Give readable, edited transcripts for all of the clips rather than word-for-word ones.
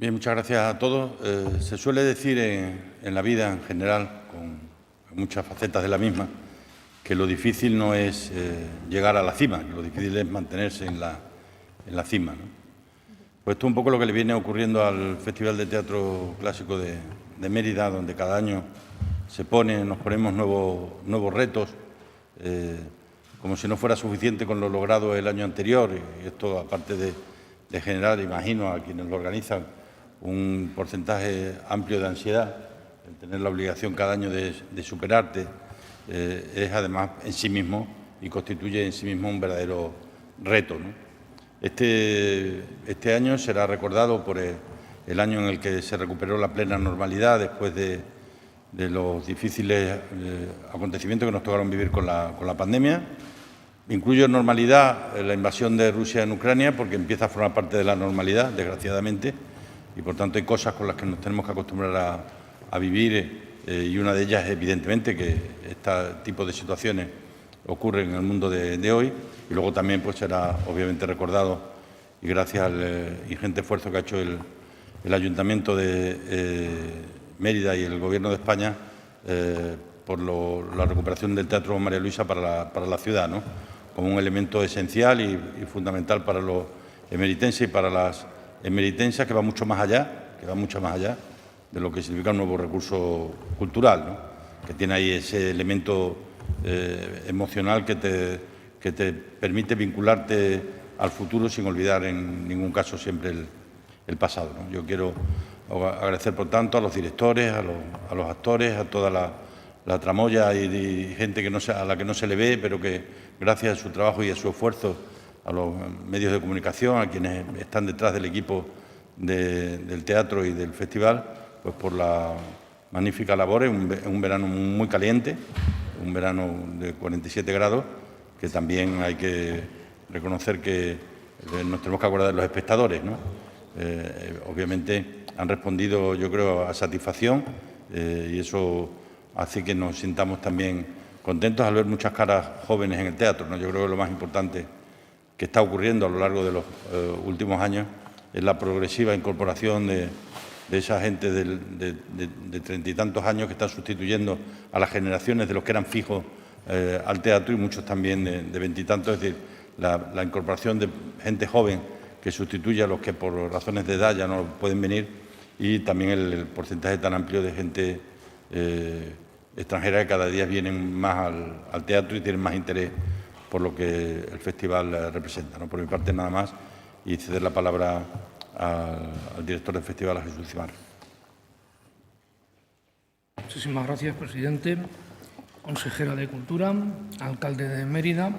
Bien, muchas gracias a todos. Se suele decir en la vida en general, con muchas facetas de la misma, que lo difícil no es llegar a la cima, que lo difícil es mantenerse en la cima, ¿no? Pues esto es un poco lo que le viene ocurriendo al Festival de Teatro Clásico de Mérida, donde cada año nos ponemos nuevos retos, como si no fuera suficiente con lo logrado el año anterior, y esto aparte de generar, imagino, a quienes lo organizan, un porcentaje amplio de ansiedad, el tener la obligación cada año de superarte, es además en sí mismo y constituye en sí mismo un verdadero reto, ¿no? Este año será recordado por el año en el que se recuperó la plena normalidad después de los difíciles acontecimientos que nos tocaron vivir con la pandemia. Incluyo en normalidad la invasión de Rusia en Ucrania porque empieza a formar parte de la normalidad, desgraciadamente, y por tanto hay cosas con las que nos tenemos que acostumbrar a vivir y una de ellas es evidentemente que este tipo de situaciones ocurren en el mundo de hoy y luego también pues será obviamente recordado y gracias al ingente esfuerzo que ha hecho el Ayuntamiento de Mérida y el Gobierno de España por la recuperación del Teatro María Luisa para la ciudad, ¿no? Como un elemento esencial y fundamental para los emeritenses y para las emeritenses que va mucho más allá de lo que significa un nuevo recurso cultural, ¿no? Que tiene ahí ese elemento emocional que te permite vincularte al futuro sin olvidar en ningún caso siempre el pasado, ¿no? Yo quiero agradecer, por tanto, a los directores, a los actores, a toda la tramoya y gente a la que no se le ve, pero que gracias a su trabajo y a su esfuerzo, a los medios de comunicación, a quienes están detrás del equipo del teatro y del festival, pues por la magnífica labor en un verano muy caliente, un verano de 47 grados, que también hay que reconocer que nos tenemos que acordar de los espectadores, ¿no? Obviamente han respondido, yo creo, a satisfacción y eso hace que nos sintamos también contentos al ver muchas caras jóvenes en el teatro, ¿no? Yo creo que lo más importante que está ocurriendo a lo largo de los últimos años es la progresiva incorporación de esa gente de 30 y tantos años que están sustituyendo a las generaciones de los que eran fijos al teatro y muchos también de 20 y tantos, es decir, la incorporación de gente joven que sustituye a los que por razones de edad ya no pueden venir y también el porcentaje tan amplio de gente extranjera que cada día vienen más al teatro y tienen más interés por lo que el festival representa, ¿no? Por mi parte nada más y ceder la palabra al director del festival, a Jesús Cimar. Muchísimas gracias, presidente, consejera de Cultura, alcalde de Mérida.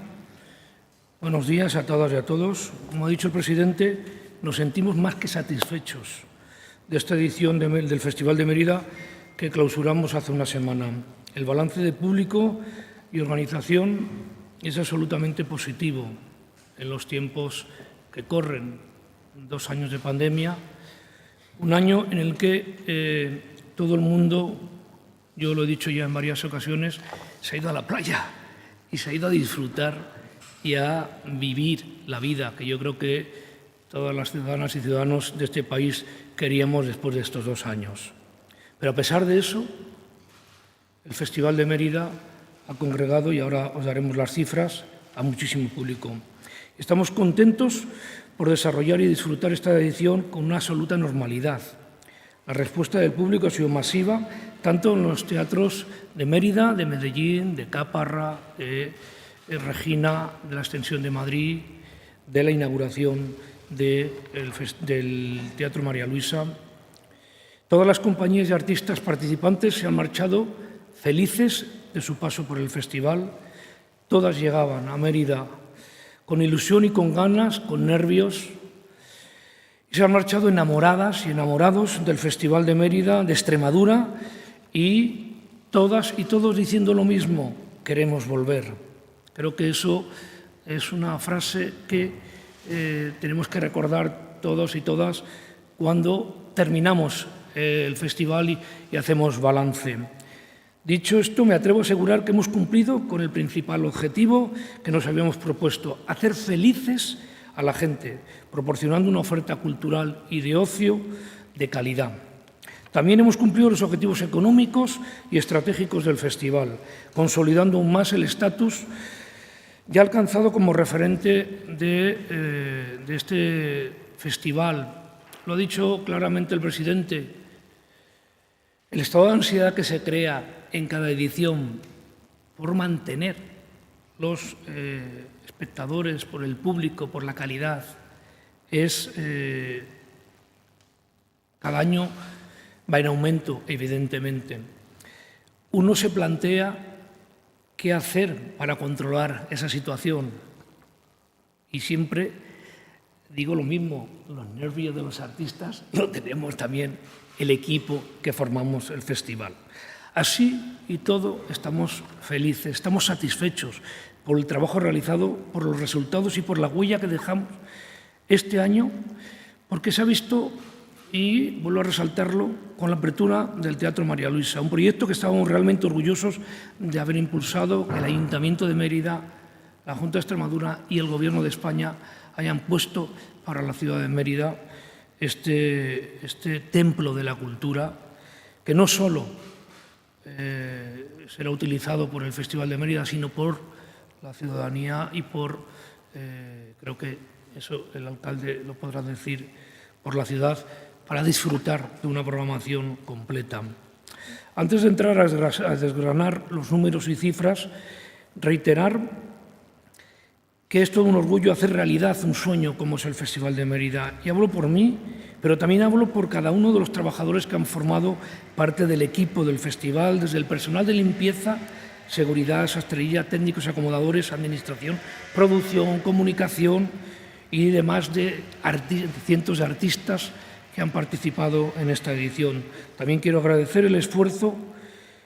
Buenos días a todas y a todos. Como ha dicho el presidente, nos sentimos más que satisfechos de esta edición del Festival de Mérida que clausuramos hace una semana. El balance de público y organización es absolutamente positivo en los tiempos que corren. 2 años de pandemia, un año en el que todo el mundo, yo lo he dicho ya en varias ocasiones, se ha ido a la playa y se ha ido a disfrutar y a vivir la vida que yo creo que todas las ciudadanas y ciudadanos de este país queríamos después de estos 2 años. Pero a pesar de eso, el Festival de Mérida ha congregado, y ahora os daremos las cifras, a muchísimo público. Estamos contentos por desarrollar y disfrutar esta edición con una absoluta normalidad. La respuesta del público ha sido masiva, tanto en los teatros de Mérida, de Medellín, de Caparra, de Regina, de la Extensión de Madrid, de la inauguración del Teatro María Luisa. Todas las compañías y artistas participantes se han marchado felices de su paso por el festival. Todas llegaban a Mérida con ilusión y con ganas, con nervios, y se han marchado enamoradas y enamorados del Festival de Mérida, de Extremadura, y todas y todos diciendo lo mismo: queremos volver. Creo que eso es una frase que tenemos que recordar todos y todas cuando terminamos el festival y hacemos balance. Dicho esto, me atrevo a asegurar que hemos cumplido con el principal objetivo que nos habíamos propuesto: hacer felices a la gente, proporcionando una oferta cultural y de ocio de calidad. También hemos cumplido los objetivos económicos y estratégicos del festival, consolidando aún más el estatus ya alcanzado como referente de este festival. Lo ha dicho claramente el presidente. El estado de ansiedad que se crea en cada edición por mantener los espectadores, por el público, por la calidad, es cada año va en aumento, evidentemente. Uno se plantea qué hacer para controlar esa situación y siempre digo lo mismo, los nervios de los artistas lo tenemos también el equipo que formamos el festival. Así y todo estamos felices, estamos satisfechos por el trabajo realizado, por los resultados y por la huella que dejamos este año, porque se ha visto, y vuelvo a resaltarlo, con la apertura del Teatro María Luisa, un proyecto que estábamos realmente orgullosos de haber impulsado, que el Ayuntamiento de Mérida, la Junta de Extremadura y el Gobierno de España hayan puesto para la ciudad de Mérida este templo de la cultura, que no solo será utilizado por el Festival de Mérida, sino por la ciudadanía y por, creo que eso el alcalde lo podrá decir, por la ciudad, para disfrutar de una programación completa. Antes de entrar a desgranar los números y cifras, reiterar que es todo un orgullo hacer realidad un sueño como es el Festival de Mérida. Y hablo por mí, pero también hablo por cada uno de los trabajadores que han formado parte del equipo del festival, desde el personal de limpieza, seguridad, sastrería, técnicos, acomodadores, administración, producción, comunicación y demás de cientos de artistas que han participado en esta edición. También quiero agradecer el esfuerzo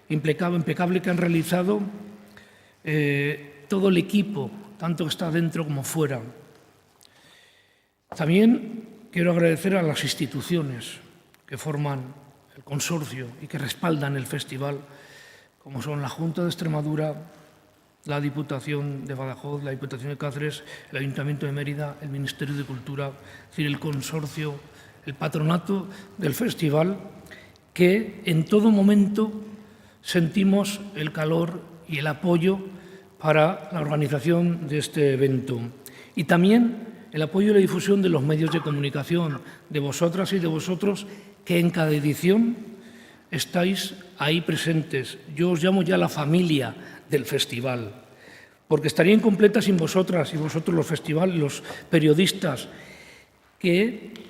impecable que han realizado todo el equipo, tanto que está dentro como fuera. También quiero agradecer a las instituciones que forman el consorcio y que respaldan el festival, como son la Junta de Extremadura, la Diputación de Badajoz, la Diputación de Cáceres, el Ayuntamiento de Mérida, el Ministerio de Cultura, es decir, el consorcio, el patronato del festival, que en todo momento sentimos el calor y el apoyo para la organización de este evento. Y también el apoyo y la difusión de los medios de comunicación, de vosotras y de vosotros, que en cada edición estáis ahí presentes. Yo os llamo ya la familia del festival, porque estaría incompleta sin vosotras y vosotros los festivales, los periodistas, que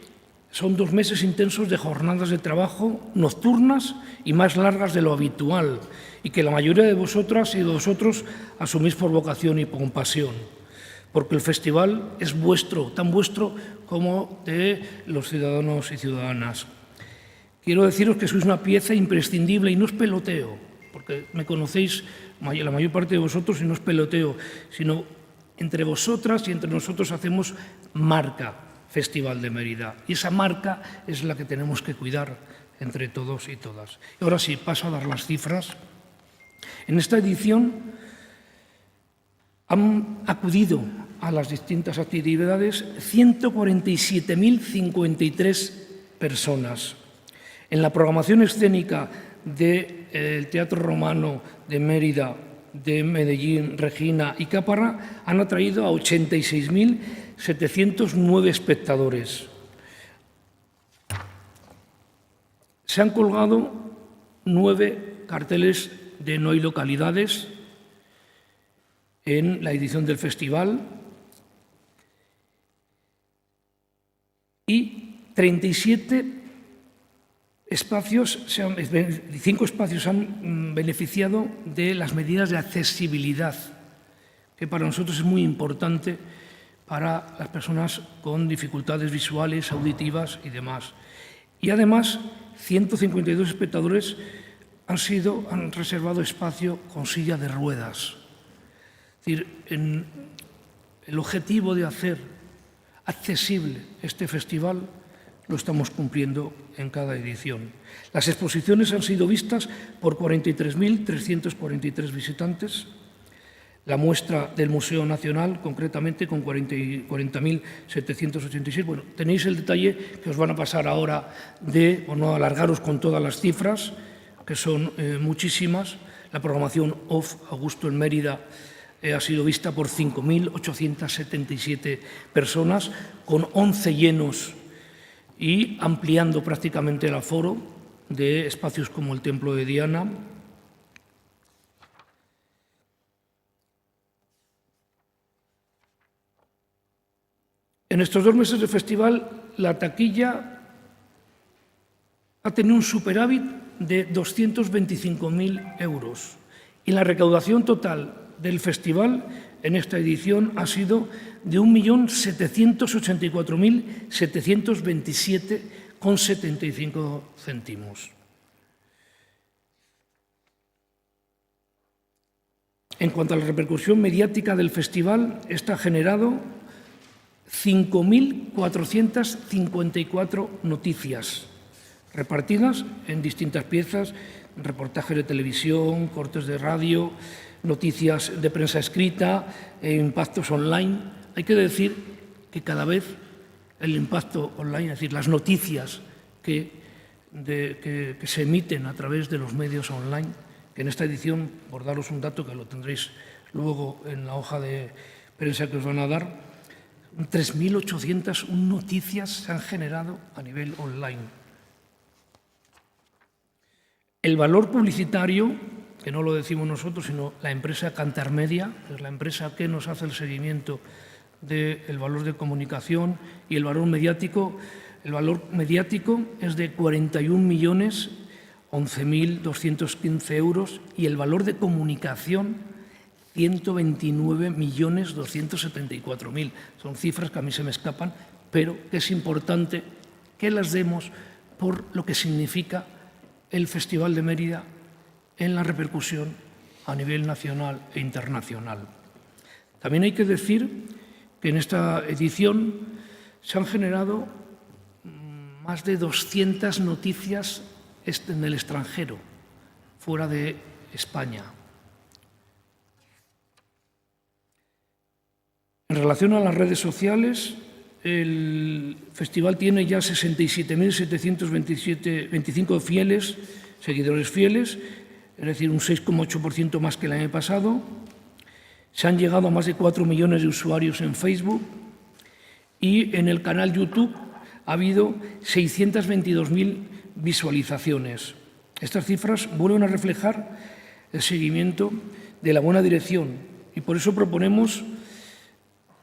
son 2 meses intensos de jornadas de trabajo nocturnas y más largas de lo habitual, y que la mayoría de vosotras y de vosotros asumís por vocación y por pasión, porque el festival es vuestro, tan vuestro como de los ciudadanos y ciudadanas. Quiero deciros que sois una pieza imprescindible y no es peloteo, porque me conocéis la mayor parte de vosotros y no es peloteo, sino entre vosotras y entre nosotros hacemos marca Festival de Mérida. Y esa marca es la que tenemos que cuidar entre todos y todas. Y ahora sí, paso a dar las cifras. En esta edición han acudido a las distintas actividades 147.053 personas. En la programación escénica del Teatro Romano de Mérida, de Medellín, Regina y Caparra han atraído a 86.709 espectadores. Se han colgado 9 carteles de no hay localidades en la edición del festival y 5 espacios han beneficiado de las medidas de accesibilidad, que para nosotros es muy importante para las personas con dificultades visuales, auditivas y demás. Y además, 152 espectadores han reservado espacio con silla de ruedas. Es decir, el objetivo de hacer accesible este festival lo estamos cumpliendo en cada edición. Las exposiciones han sido vistas por 43.343 visitantes. la muestra del Museo Nacional, concretamente con 40.786. Bueno, tenéis el detalle que os van a pasar ahora por no alargaros con todas las cifras, que son muchísimas. La programación OFF Augusto en Mérida ha sido vista por 5.877 personas, con 11 llenos y ampliando prácticamente el aforo de espacios como el Templo de Diana. En estos 2 meses de festival, la taquilla ha tenido un superávit de 225.000 euros y la recaudación total del festival en esta edición ha sido de 1.784.727,75 céntimos. En cuanto a la repercusión mediática del festival, esta ha generado 5.454 noticias repartidas en distintas piezas, reportajes de televisión, cortes de radio, noticias de prensa escrita, impactos online. Hay que decir que cada vez el impacto online, es decir, las noticias que se emiten a través de los medios online, que en esta edición, por daros un dato que lo tendréis luego en la hoja de prensa que os van a dar, 3.801 noticias se han generado a nivel online. El valor publicitario, que no lo decimos nosotros, sino la empresa Kantar Media, es la empresa que nos hace el seguimiento del valor de comunicación, y el valor mediático es de 41.011.215 euros y el valor de comunicación 129.274.000. Son cifras que a mí se me escapan, pero que es importante que las demos por lo que significa el Festival de Mérida en la repercusión a nivel nacional e internacional. También hay que decir que en esta edición se han generado más de 200 noticias en el extranjero, fuera de España. En relación a las redes sociales, el festival tiene ya 67.725 fieles, seguidores fieles, es decir, un 6,8% más que el año pasado. Se han llegado a más de 4 millones de usuarios en Facebook y en el canal YouTube ha habido 622.000 visualizaciones. Estas cifras vuelven a reflejar el seguimiento de la buena dirección y por eso proponemos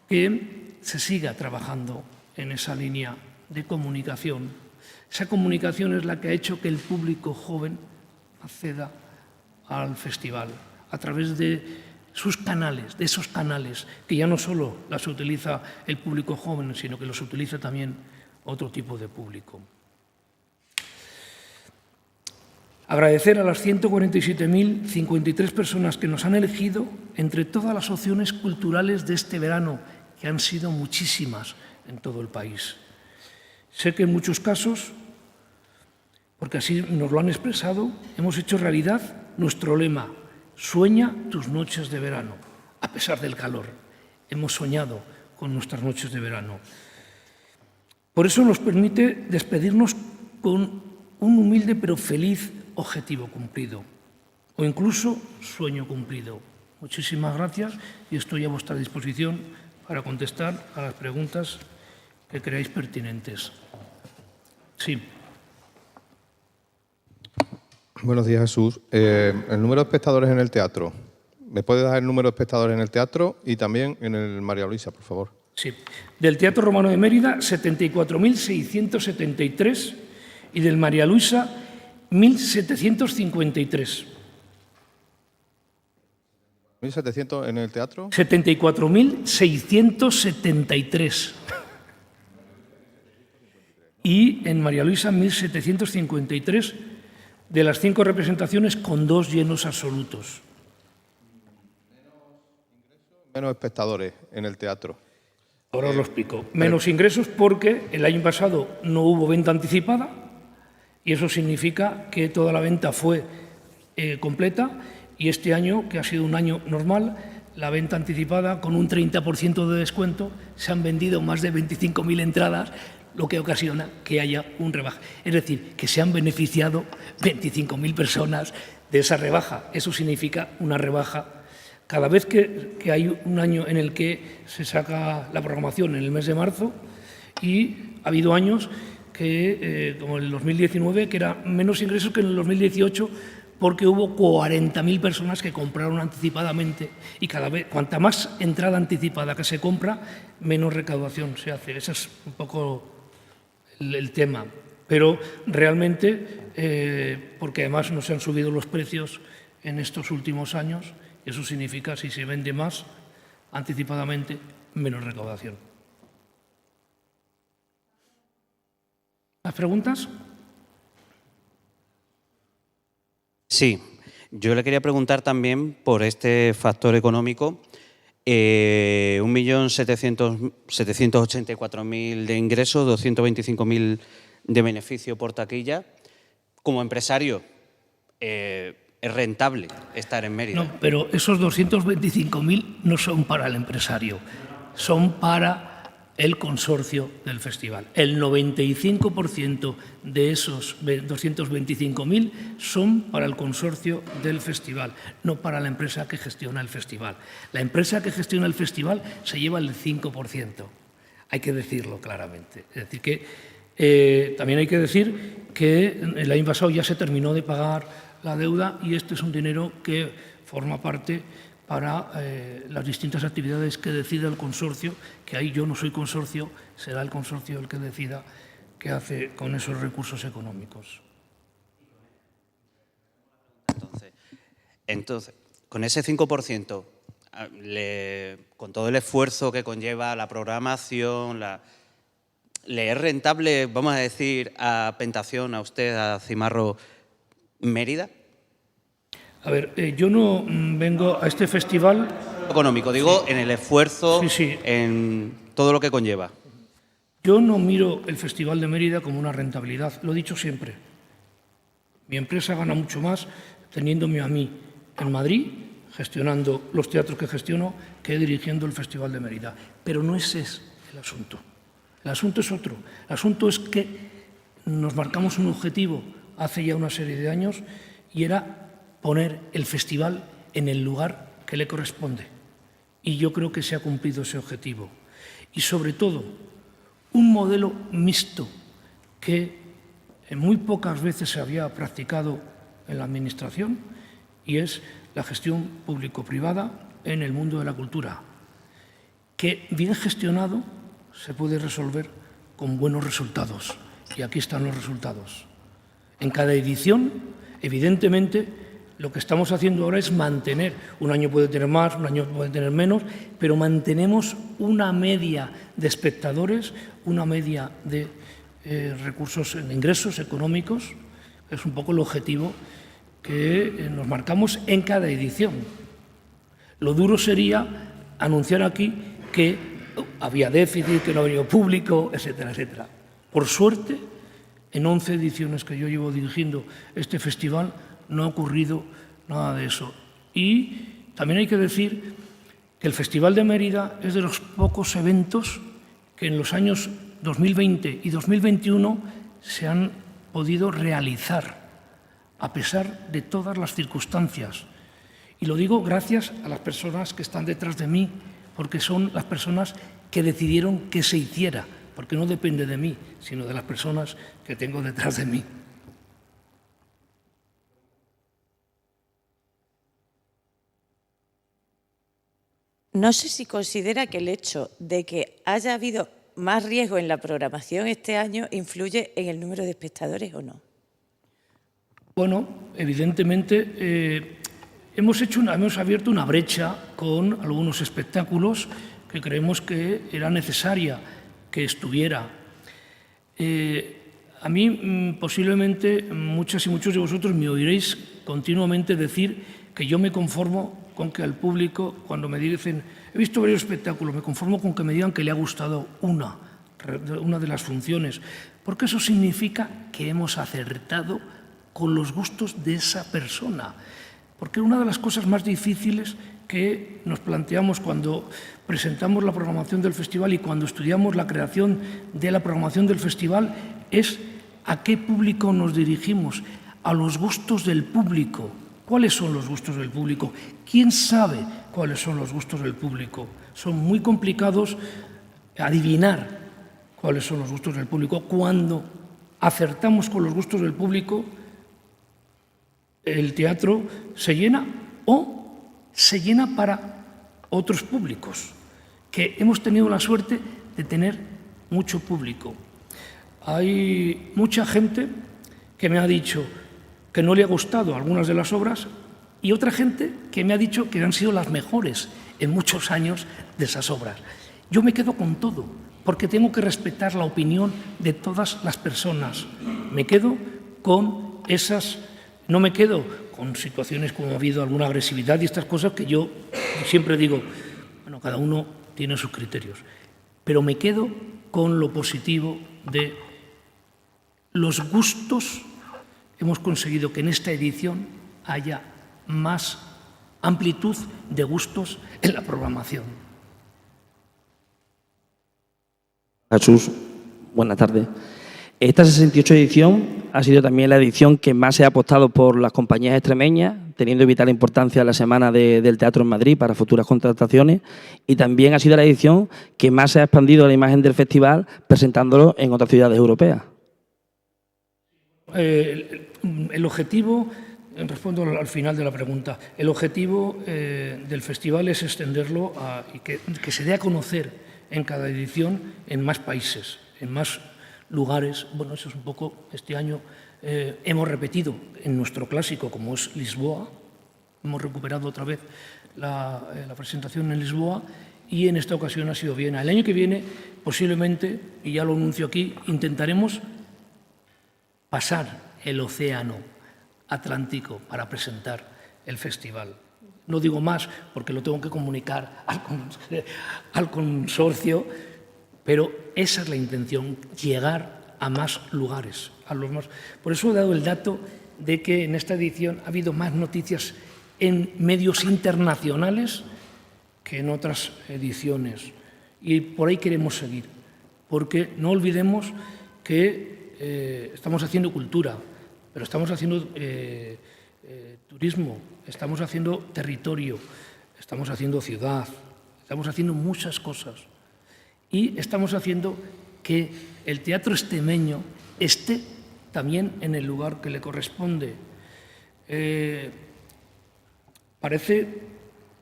que se siga trabajando en esa línea de comunicación. Esa comunicación es la que ha hecho que el público joven acceda al festival a través de sus canales, de esos canales que ya no solo las utiliza el público joven, sino que los utiliza también otro tipo de público. Agradecer a las 147.053 personas que nos han elegido entre todas las opciones culturales de este verano, que han sido muchísimas en todo el país. Sé que en muchos casos, porque así nos lo han expresado, hemos hecho realidad nuestro lema: sueña tus noches de verano. A pesar del calor, hemos soñado con nuestras noches de verano. Por eso nos permite despedirnos con un humilde pero feliz objetivo cumplido, o incluso sueño cumplido. Muchísimas gracias y estoy a vuestra disposición para contestar a las preguntas que creáis pertinentes. Sí. Buenos días, Jesús. El número de espectadores en el teatro. ¿Me puede dar el número de espectadores en el teatro y también en el María Luisa, por favor? Sí. Del Teatro Romano de Mérida, 74.673 y del María Luisa, 1.753. ¿1.700 en el teatro? 74.673. Y en María Luisa, 1.753 de las 5 representaciones con 2 llenos absolutos. Menos espectadores en el teatro. Ahora os lo explico. Menos ingresos porque el año pasado no hubo venta anticipada y eso significa que toda la venta fue completa y este año, que ha sido un año normal, la venta anticipada con un 30% de descuento, se han vendido más de 25.000 entradas, lo que ocasiona que haya un rebaja. Es decir, que se han beneficiado 25.000 personas de esa rebaja. Eso significa una rebaja. Cada vez que hay un año en el que se saca la programación en el mes de marzo, y ha habido años que, como el 2019, que era menos ingresos que en el 2018, porque hubo 40.000 personas que compraron anticipadamente, y cada vez, cuanta más entrada anticipada que se compra, menos recaudación se hace. Ese es un poco el tema. Pero realmente, porque además no se han subido los precios en estos últimos años, eso significa, si se vende más anticipadamente, menos recaudación. ¿Más preguntas? Sí, yo le quería preguntar también por este factor económico. 1.784.000 de ingresos, 225.000 de beneficio por taquilla. Como empresario, ¿es rentable estar en Mérida? No, pero esos 225.000 no son para el empresario, son para el consorcio del festival. El 95% de esos 225.000 son para el consorcio del festival, no para la empresa que gestiona el festival. La empresa que gestiona el festival se lleva el 5%. Hay que decirlo claramente. Es decir, que también hay que decir que el año pasado ya se terminó de pagar la deuda, y este es un dinero que forma parte para las distintas actividades que decida el consorcio, que ahí yo no soy consorcio, será el consorcio el que decida qué hace con esos recursos económicos. Entonces, con ese 5%, con todo el esfuerzo que conlleva la programación, ¿le es rentable, vamos a decir, a Pentación, a usted, a Cimarro, Mérida? A ver, yo no vengo a este festival... Económico, digo, sí, en el esfuerzo, sí, sí, en todo lo que conlleva. Yo no miro el Festival de Mérida como una rentabilidad, lo he dicho siempre. Mi empresa gana mucho más teniéndome a mí en Madrid, gestionando los teatros que gestiono, que dirigiendo el Festival de Mérida. Pero no ese es el asunto. El asunto es otro. El asunto es que nos marcamos un objetivo hace ya una serie de años, y era poner el festival en el lugar que le corresponde. Y yo creo que se ha cumplido ese objetivo. Y sobre todo, un modelo mixto que muy pocas veces se había practicado en la Administración, y es la gestión público-privada en el mundo de la cultura, que bien gestionado se puede resolver con buenos resultados. Y aquí están los resultados. En cada edición, evidentemente, lo que estamos haciendo ahora es mantener, un año puede tener más, un año puede tener menos, pero mantenemos una media de espectadores, una media de recursos en ingresos económicos, que es un poco el objetivo que nos marcamos en cada edición. Lo duro sería anunciar aquí que había déficit, que no había público, etcétera, etcétera. Por suerte, en 11 ediciones que yo llevo dirigiendo este festival, no ha ocurrido nada de eso. Y también hay que decir que el Festival de Mérida es de los pocos eventos que en los años 2020 y 2021 se han podido realizar, a pesar de todas las circunstancias. Y lo digo gracias a las personas que están detrás de mí, porque son las personas que decidieron que se hiciera, porque no depende de mí, sino de las personas que tengo detrás de mí. No sé si considera que el hecho de que haya habido más riesgo en la programación este año influye en el número de espectadores o no. Bueno, evidentemente hemos abierto una brecha con algunos espectáculos que creemos que era necesaria que estuviera. A mí, posiblemente, muchas y muchos de vosotros me oiréis continuamente decir que yo me conformo con que al público, cuando me dicen, he visto varios espectáculos, me conformo con que me digan que le ha gustado una de las funciones, porque eso significa que hemos acertado con los gustos de esa persona. Porque una de las cosas más difíciles que nos planteamos cuando presentamos la programación del festival y cuando estudiamos la creación de la programación del festival es a qué público nos dirigimos, a los gustos del público. ¿Cuáles son los gustos del público? ¿Quién sabe cuáles son los gustos del público? Son muy complicados adivinar cuáles son los gustos del público. Cuando acertamos con los gustos del público, el teatro se llena o se llena para otros públicos, que hemos tenido la suerte de tener mucho público. Hay mucha gente que me ha dicho que no le ha gustado algunas de las obras y otra gente que me ha dicho que han sido las mejores en muchos años de esas obras. Yo me quedo con todo, porque tengo que respetar la opinión de todas las personas. Me quedo con esas... No me quedo con situaciones como ha habido alguna agresividad y estas cosas que yo siempre digo, bueno, cada uno tiene sus criterios, pero me quedo con lo positivo de los gustos. Hemos conseguido que en esta edición haya más amplitud de gustos en la programación. Jesús, buenas tardes. Esta 68 edición ha sido también la edición que más se ha apostado por las compañías extremeñas, teniendo vital importancia la Semana del Teatro en Madrid para futuras contrataciones, y también ha sido la edición que más se ha expandido la imagen del festival presentándolo en otras ciudades europeas. El objetivo, respondo al final de la pregunta, el objetivo del festival es extenderlo y que se dé a conocer en cada edición en más países, en más lugares. Bueno, eso es un poco, este año hemos repetido en nuestro clásico, como es Lisboa, hemos recuperado otra vez la presentación en Lisboa y en esta ocasión ha sido Viena. El año que viene, posiblemente, y ya lo anuncio aquí, intentaremos pasar el océano Atlántico para presentar el festival. No digo más porque lo tengo que comunicar al consorcio, pero esa es la intención, llegar a más lugares. Por eso he dado el dato de que en esta edición ha habido más noticias en medios internacionales que en otras ediciones. Y por ahí queremos seguir, porque no olvidemos que estamos haciendo cultura, pero estamos haciendo turismo, estamos haciendo territorio, estamos haciendo ciudad, estamos haciendo muchas cosas. Y estamos haciendo que el teatro extremeño esté también en el lugar que le corresponde. Parece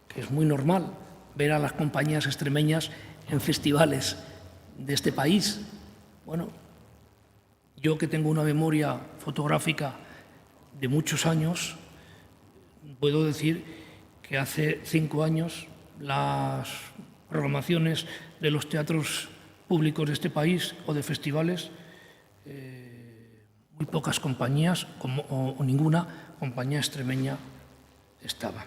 que es muy normal ver a las compañías extremeñas en festivales de este país. Bueno, yo que tengo una memoria fotográfica de muchos años, puedo decir que hace 5 años las programaciones de los teatros públicos de este país o de festivales, muy pocas compañías o ninguna compañía extremeña estaba.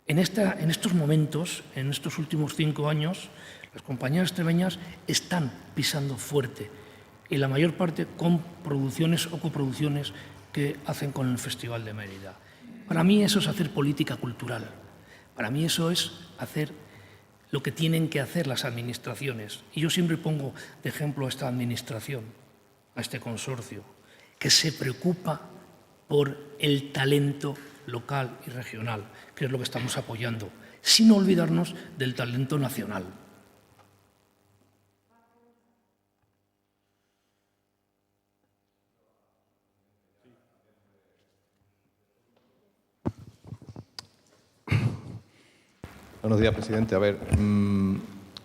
En estos momentos, en estos últimos 5 años, las compañías extremeñas están pisando fuerte y la mayor parte con producciones o coproducciones que hacen con el Festival de Mérida. Para mí eso es hacer política cultural. Para mí eso es hacer lo que tienen que hacer las administraciones. Y yo siempre pongo de ejemplo a esta administración, a este consorcio, que se preocupa por el talento local y regional, que es lo que estamos apoyando, sin olvidarnos del talento nacional. Buenos días, presidente. A ver,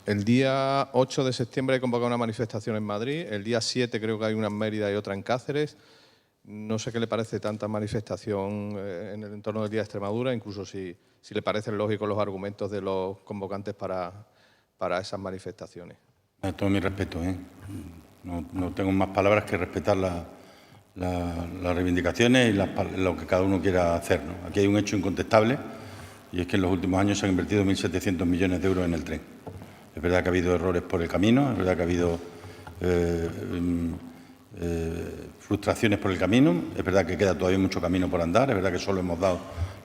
el día 8 de septiembre he convocado una manifestación en Madrid, el día 7 creo que hay una en Mérida y otra en Cáceres. No sé qué le parece tanta manifestación en el entorno del Día de Extremadura, incluso si le parecen lógicos los argumentos de los convocantes para esas manifestaciones. Todo mi respeto, ¿eh? No tengo más palabras que respetar las reivindicaciones y lo que cada uno quiera hacer, ¿no? Aquí hay un hecho incontestable y es que en los últimos años se han invertido 1.700 millones de euros en el tren. Es verdad que ha habido errores por el camino, es verdad que ha habido frustraciones por el camino, es verdad que queda todavía mucho camino por andar, es verdad que solo hemos dado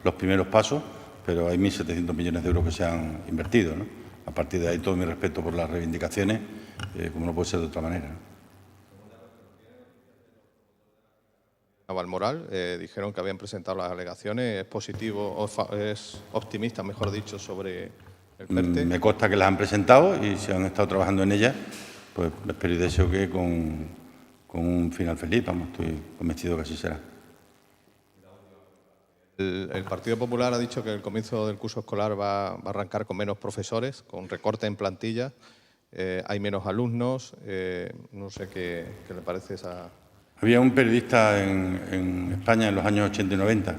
los primeros pasos, pero hay 1.700 millones de euros que se han invertido, ¿no? A partir de ahí, todo mi respeto por las reivindicaciones, como no puede ser de otra manera, ¿no? Navalmoral, dijeron que habían presentado las alegaciones. ¿Es positivo o es optimista, mejor dicho, sobre el PERTE? Me consta que las han presentado y se han estado trabajando en ellas. Pues espero y deseo que con un final feliz, vamos, estoy convencido que así será. El Partido Popular ha dicho que el comienzo del curso escolar va a arrancar con menos profesores, con recorte en plantilla, hay menos alumnos, no sé qué le parece esa... Había un periodista en España en los años 80 y 90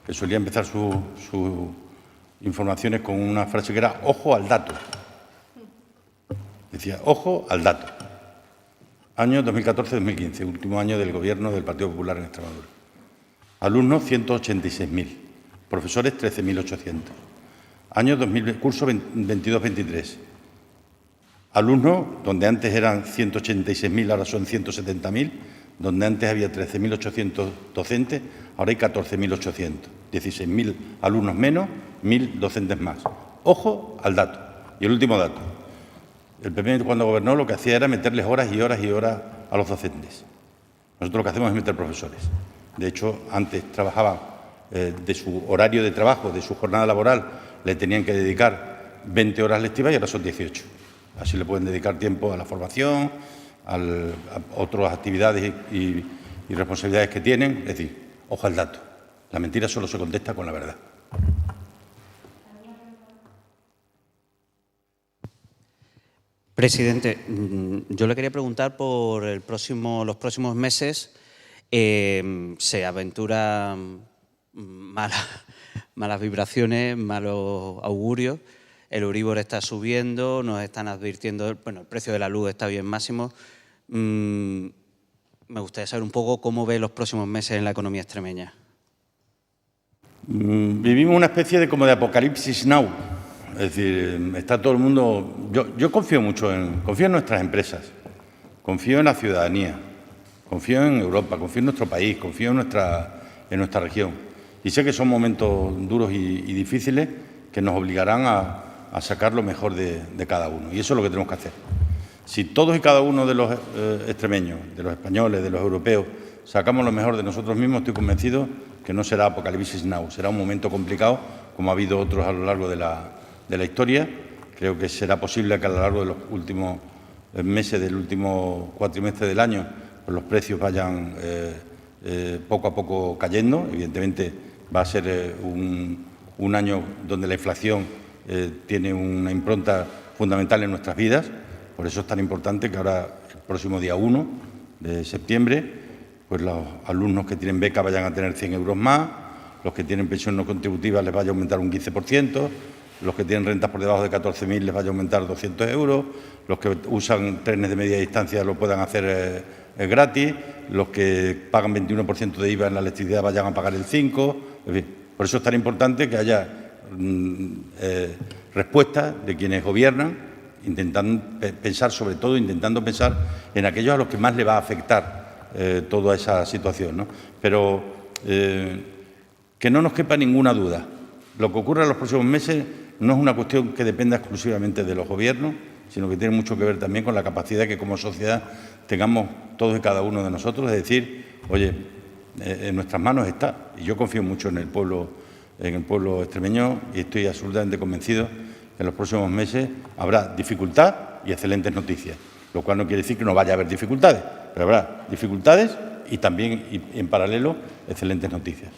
que solía empezar sus informaciones con una frase que era «ojo al dato». Decía «ojo al dato». Año 2014-2015, último año del Gobierno del Partido Popular en Extremadura. Alumnos, 186.000. Profesores, 13.800. Año curso 22-23. Alumnos, donde antes eran 186.000, ahora son 170.000. Donde antes había 13.800 docentes, ahora hay 14.800. 16.000 alumnos menos, 1.000 docentes más. Ojo al dato. Y el último dato. El PP, cuando gobernó, lo que hacía era meterles horas y horas y horas a los docentes. Nosotros lo que hacemos es meter profesores. De hecho, antes trabajaban de su horario de trabajo, de su jornada laboral, le tenían que dedicar 20 horas lectivas y ahora son 18. Así le pueden dedicar tiempo a la formación, a otras actividades y responsabilidades que tienen. Es decir, ojo al dato. La mentira solo se contesta con la verdad. Presidente, yo le quería preguntar por los próximos meses. Se aventuran malas vibraciones, malos augurios. El Euribor está subiendo, nos están advirtiendo, bueno, el precio de la luz está bien máximo. Me gustaría saber un poco cómo ve los próximos meses en la economía extremeña. Vivimos una especie de como de apocalipsis now. Es decir, está todo el mundo... Yo confío mucho en nuestras empresas, confío en la ciudadanía, confío en Europa, confío en nuestro país, confío en nuestra región. Y sé que son momentos duros y difíciles que nos obligarán a sacar lo mejor de cada uno. Y eso es lo que tenemos que hacer. Si todos y cada uno de los extremeños, de los españoles, de los europeos, sacamos lo mejor de nosotros mismos, estoy convencido que no será apocalipsis now. Será un momento complicado, como ha habido otros a lo largo de la historia. Creo que será posible que a lo largo de los últimos meses, del último cuatrimestre del año, pues los precios vayan poco a poco cayendo. Evidentemente va a ser un año donde la inflación tiene una impronta fundamental en nuestras vidas. Por eso es tan importante que ahora, el próximo día 1 de septiembre, pues los alumnos que tienen beca vayan a tener 100 euros más, los que tienen pensión no contributiva les vaya a aumentar un 15%, los que tienen rentas por debajo de 14.000 les vaya a aumentar 200 euros, los que usan trenes de media distancia lo puedan hacer gratis, los que pagan 21% de IVA en la electricidad vayan a pagar el 5%. En fin, por eso es tan importante que haya respuestas de quienes gobiernan, intentando pensar en aquellos a los que más le va a afectar toda esa situación, ¿no? Pero que no nos quepa ninguna duda. Lo que ocurra en los próximos meses no es una cuestión que dependa exclusivamente de los gobiernos, sino que tiene mucho que ver también con la capacidad que como sociedad tengamos todos y cada uno de nosotros de decir, oye, en nuestras manos está. Y yo confío mucho en el pueblo extremeño y estoy absolutamente convencido que en los próximos meses habrá dificultad y excelentes noticias, lo cual no quiere decir que no vaya a haber dificultades, pero habrá dificultades y también, y en paralelo, excelentes noticias.